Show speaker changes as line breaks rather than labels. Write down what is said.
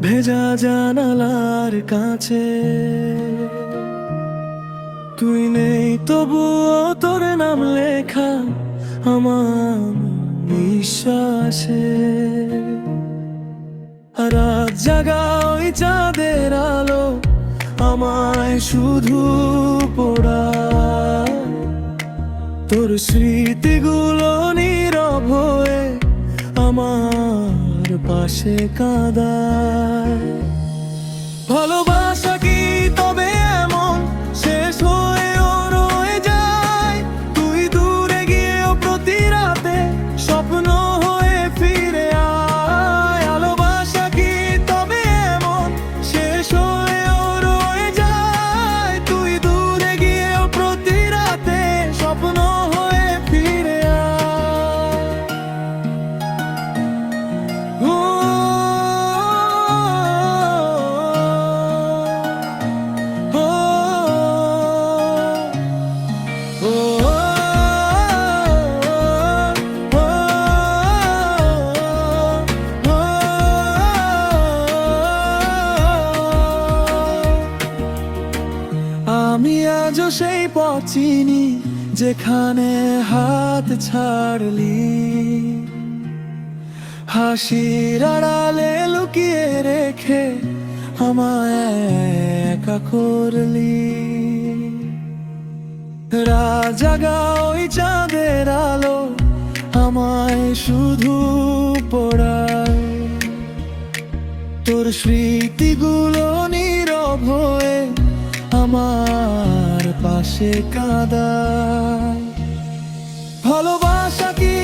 ভেজা জানালার কাছে। তুই নেই তবুও তোর নাম লেখা আমার নিঃশ্বাসে। রাত জাগা ওই চাঁদের আলো আমায় শুধু পোড়ায়। তোর স্মৃতিগুলো নীরব হয়ে আমার পাশে কাঁদায়। ভালোবাসা কি তবে এমন শেষ হয়েও রয়ে যায়? তুই দূরে গিয়েও প্রতি রাতে স্বপ্ন হয়ে ফিরে আয়। ভালোবাসা কি তবে এমন শেষ হয়েও রয়ে যায়? তুই দূরে গিয়েও প্রতি রাতে স্বপ্ন হয়ে ফিরে আয়। আমি আজও সেই পথ চিনি যেখানে হাত ছাড়লি, হাসির আড়ালে লুকিয়ে রেখে আমায় একা করলি। রাত জাগা ওই চাঁদের আলো আমায় শুধু পোড়ায়। তোর স্মৃতিগুলো নীরব হয়ে আমার পাশে কাঁদায়। ভালোবাসা কি